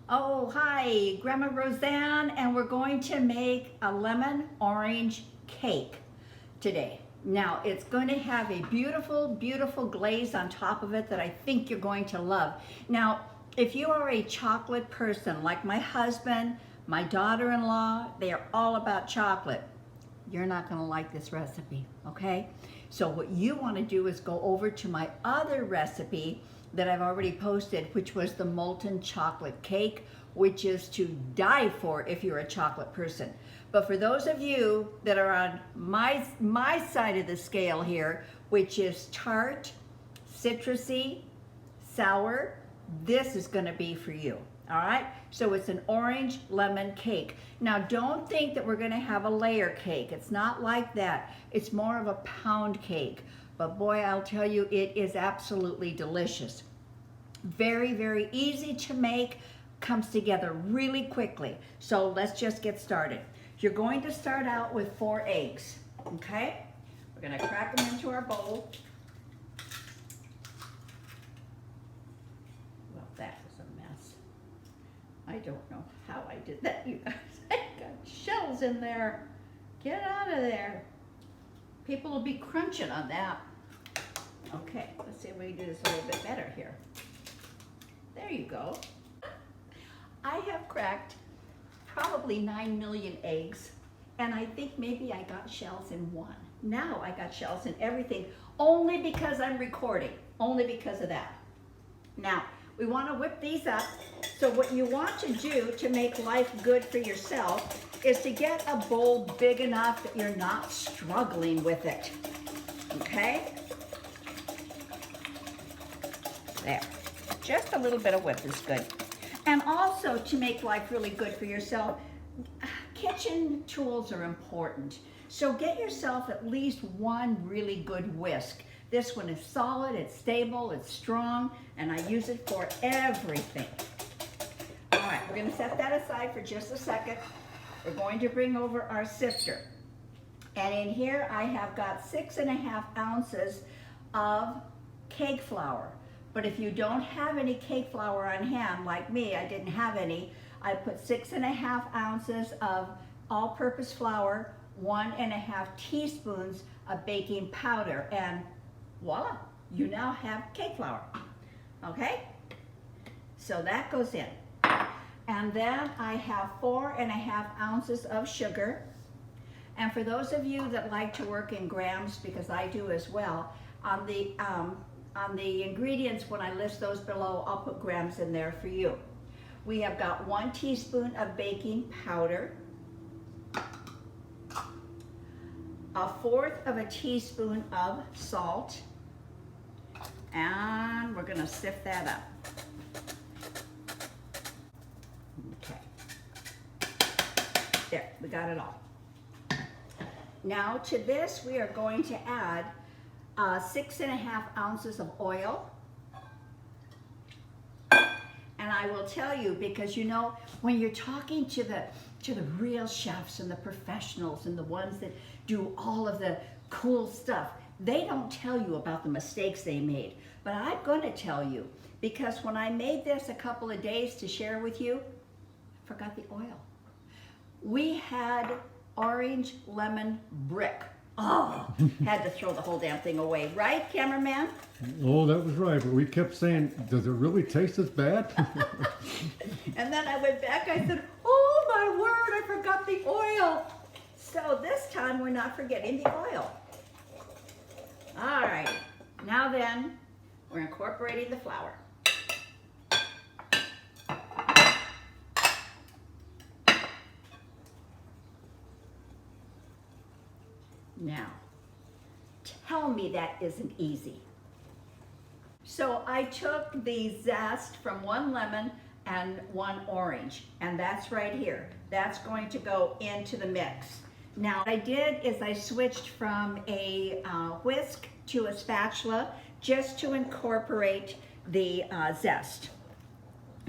Oh, hi, Grandma Roseanne, and we're going to make a lemon orange cake today. Now, it's going to have a beautiful, beautiful glaze on top of it that I think you're going to love. Now, if you are a chocolate person, like my husband, my daughter-in-law, they are all about chocolate. You're not going to like this recipe, okay? So what you want to do is go over to my other recipe that I've already posted, which was the molten chocolate cake, which is to die for if you're a chocolate person. But for those of you that are on my side of the scale here, which is tart, citrusy, sour, this is going to be for you. All right, so it's an orange lemon cake. Now don't think that we're going to have a layer cake. It's not like that. It's more of a pound cake. But boy, I'll tell you, it is absolutely delicious. Very, very easy to make, comes together really quickly. So let's just get started. You're going to start out with 4 eggs, okay? We're going to crack them into our bowl. Well, that was a mess. I don't know how I did that, you guys. I got shells in there. Get out of there. People will be crunching on that. Okay, let's see if we can do this a little bit better here. There you go. I have cracked probably 9 million eggs, and I think maybe I got shells in one. Now I got shells in everything, only because I'm recording, only because of that. Now, we want to whip these up. So what you want to do to make life good for yourself is to get a bowl big enough that you're not struggling with it, okay? There. Just a little bit of whip is good. And also, to make life really good for yourself, kitchen tools are important. So get yourself at least one really good whisk. This one is solid, it's stable, it's strong, and I use it for everything. All right, we're going to set that aside for just a second. We're going to bring over our sifter. And in here I have got 6.5 ounces of cake flour. But if you don't have any cake flour on hand, like me, I didn't have any, I put 6.5 ounces of all-purpose flour, 1.5 teaspoons of baking powder, and voila, you now have cake flour, okay? So that goes in. And then I have 4.5 ounces of sugar. And for those of you that like to work in grams, because I do as well, on the ingredients, when I list those below, I'll put grams in there for you. We have got 1 teaspoon of baking powder, 1/4 of a teaspoon of salt, and we're gonna sift that up. Okay. There, we got it all. Now to this, we are going to add 6.5 ounces of oil. And I will tell you, because you know, when you're talking to the real chefs and the professionals and the ones that do all of the cool stuff, they don't tell you about the mistakes they made. But I'm going to tell you, because when I made this a couple of days to share with you, I forgot the oil. We had orange lemon brick. Oh, had to throw the whole damn thing away. Right, cameraman? Oh, that was right, but we kept saying, does it really taste as bad? And then I went back, I said, oh my word, I forgot the oil. So this time we're not forgetting the oil. All right, now then, we're incorporating the flour. Now, tell me that isn't easy. So I took the zest from 1 lemon and 1 orange, and that's right here. That's going to go into the mix. Now, what I did is I switched from a whisk to a spatula just to incorporate the zest,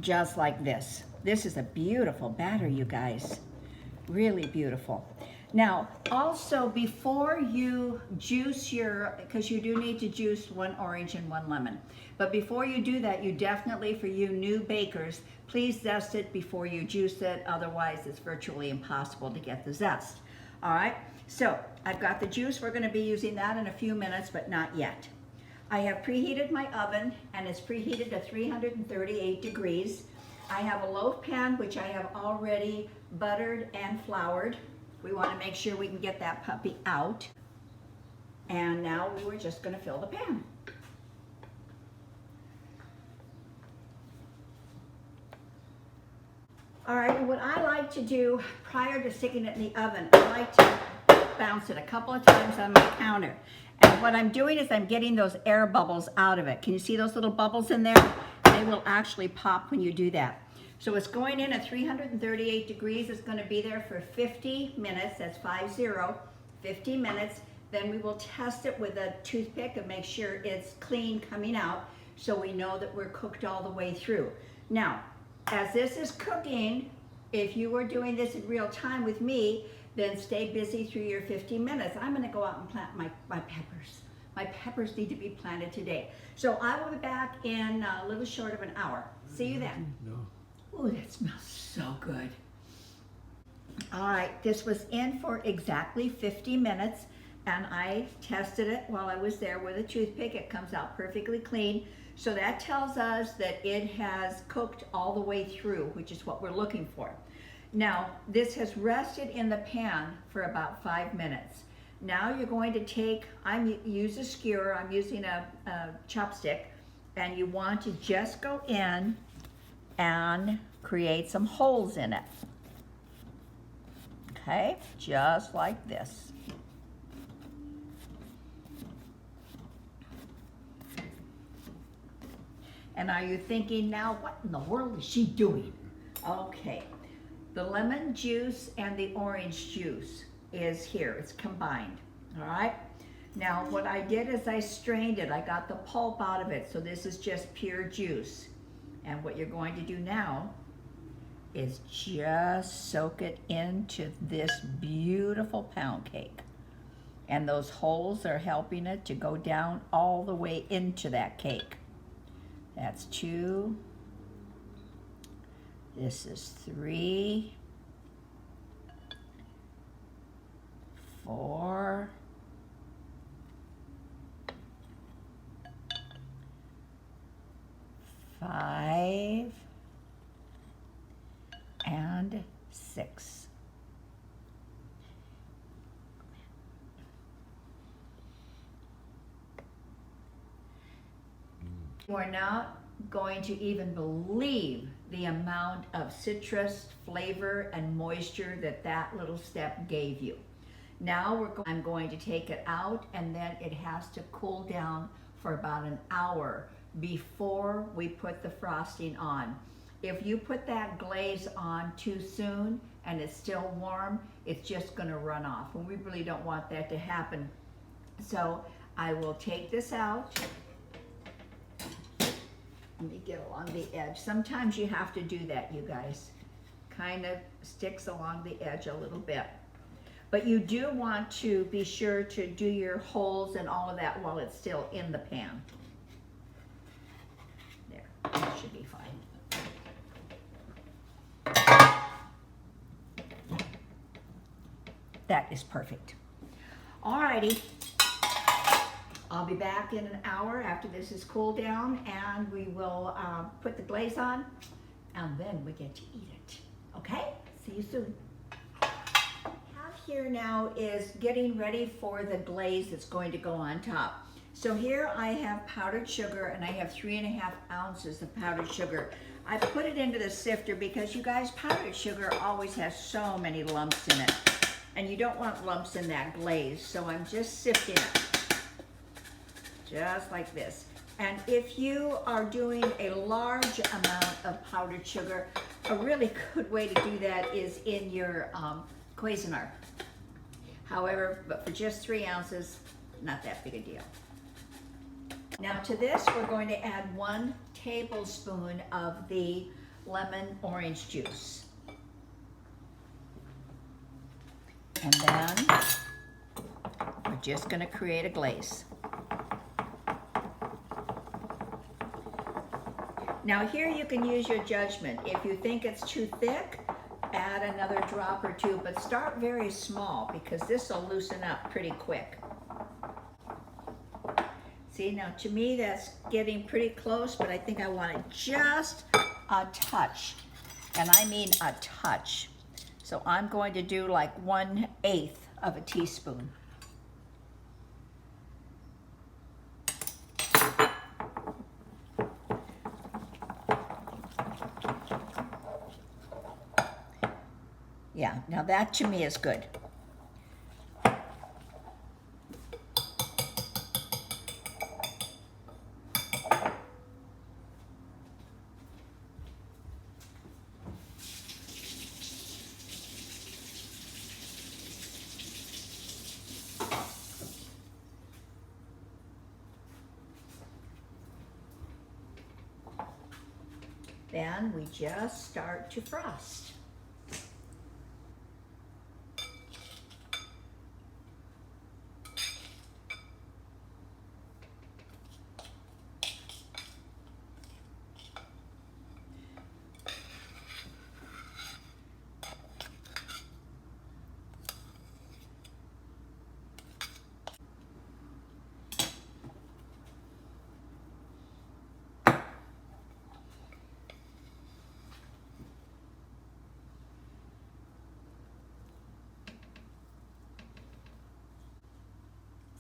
just like this. This is a beautiful batter, you guys. Really beautiful. Now, also before you juice because you do need to juice 1 orange and 1 lemon. But before you do that, you definitely, for you new bakers, please zest it before you juice it. Otherwise, it's virtually impossible to get the zest. All right, so I've got the juice. We're going to be using that in a few minutes, but not yet. I have preheated my oven, and it's preheated to 338 degrees. I have a loaf pan, which I have already buttered and floured. We want to make sure we can get that puppy out. And now we're just going to fill the pan. All right, what I like to do prior to sticking it in the oven, I like to bounce it a couple of times on my counter. And what I'm doing is I'm getting those air bubbles out of it. Can you see those little bubbles in there? They will actually pop when you do that. So it's going in at 338 degrees. It's going to be there for 50 minutes. That's 50 minutes. Then we will test it with a toothpick and make sure it's clean coming out so we know that we're cooked all the way through. Now, as this is cooking, if you were doing this in real time with me, then stay busy through your 50 minutes. I'm going to go out and plant my peppers. My peppers need to be planted today. So I will be back in a little short of an hour. See you then. No. Oh, that smells so good. All right, this was in for exactly 50 minutes, and I tested it while I was there with a toothpick. It comes out perfectly clean. So that tells us that it has cooked all the way through, which is what we're looking for. Now, this has rested in the pan for about 5 minutes. Now you're going to take, use a skewer, I'm using a chopstick, and you want to just go in and create some holes in it. Okay, just like this. And are you thinking now, what in the world is she doing? Okay, the lemon juice and the orange juice is here, it's combined, all right? Now what I did is I strained it, I got the pulp out of it, so this is just pure juice. And what you're going to do now is just soak it into this beautiful pound cake. And those holes are helping it to go down all the way into that cake. That's 2. This is 3. 4. 5 and 6. You are not going to even believe the amount of citrus flavor and moisture that little step gave you. Now I'm going to take it out, and then it has to cool down for about an hour before we put the frosting on. If you put that glaze on too soon and it's still warm, it's just going to run off, and we really don't want that to happen. So I will take this out. Let me get along the edge. Sometimes you have to do that, you guys. Kind of sticks along the edge a little bit. But you do want to be sure to do your holes and all of that while it's still in the pan. There, that should be fine. That is perfect. Alrighty. I'll be back in an hour after this is cooled down, and we will put the glaze on, and then we get to eat it. Okay? See you soon. Have here now is getting ready for the glaze that's going to go on top. So here I have powdered sugar, and I have 3.5 ounces of powdered sugar. I put it into the sifter because, you guys, powdered sugar always has so many lumps in it, and you don't want lumps in that glaze, so I'm just sifting it. Just like this. And if you are doing a large amount of powdered sugar, a really good way to do that is in your Cuisinart. However, but for just 3 ounces, not that big a deal. Now to this, we're going to add 1 tablespoon of the lemon orange juice. And then we're just gonna create a glaze. Now here you can use your judgment. If you think it's too thick, add another drop or two, but start very small because this will loosen up pretty quick. See, now to me that's getting pretty close, but I think I want it just a touch, and I mean a touch. So I'm going to do like 1/8 of a teaspoon. Yeah, now that to me is good. Then we just start to frost.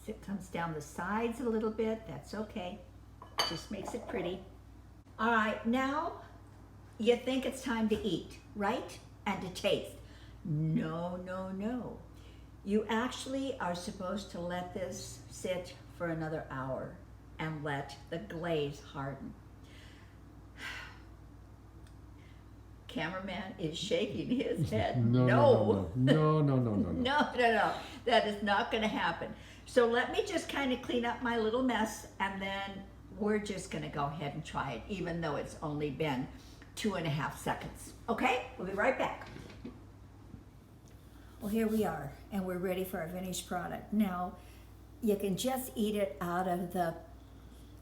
It comes down the sides a little bit, that's okay. Just makes it pretty. All right, now you think it's time to eat, right? And to taste. No, no, no. You actually are supposed to let this sit for another hour and let the glaze harden. Cameraman is shaking his head. No. No, that is not going to happen. So let me just kind of clean up my little mess, and then we're just going to go ahead and try it, even though it's only been 2.5 seconds. Okay, we'll be right back. Well, here we are, and we're ready for our finished product. Now, you can just eat it out of the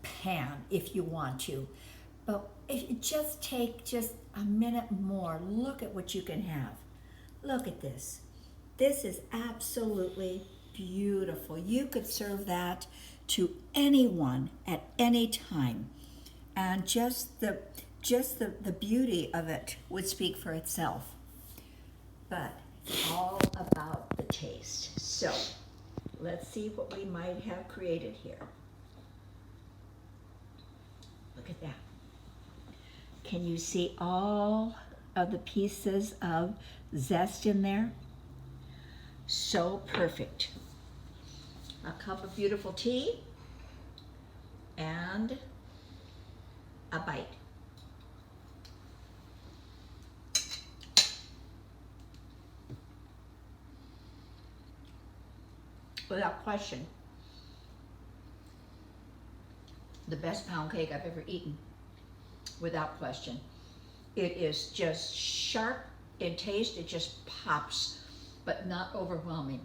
pan if you want to, but if you just take just a minute more, look at what you can have. Look at this. This is absolutely beautiful. You could serve that to anyone at any time, and just the beauty of it would speak for itself. But it's all about the taste. So let's see what we might have created here. Look at that. Can you see all of the pieces of zest in there? So perfect. A cup of beautiful tea and a bite. Without question, the best pound cake I've ever eaten. Without question. It is just sharp in taste, it just pops, but not overwhelming.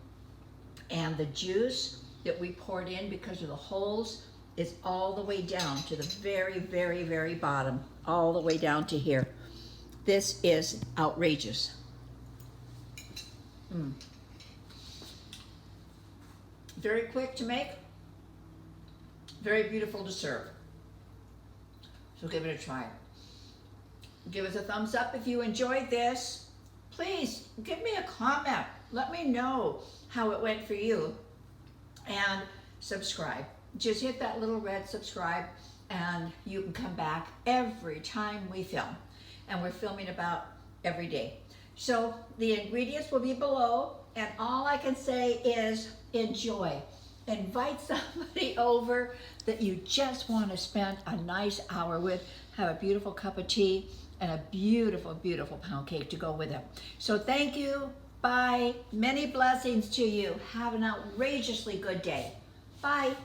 And the juice that we poured in because of the holes is all the way down to the very, very, very bottom, all the way down to here. This is outrageous. Very quick to make, very beautiful to serve. So give it a try. Give us a thumbs up if you enjoyed this. Please give me a comment. Let me know how it went for you. And subscribe. Just hit that little red subscribe and you can come back every time we film. And we're filming about every day. So the ingredients will be below, and all I can say is enjoy. Invite somebody over that you just want to spend a nice hour with. Have a beautiful cup of tea and a beautiful, beautiful pound cake to go with it. So thank you. Bye. Many blessings to you. Have an outrageously good day. Bye.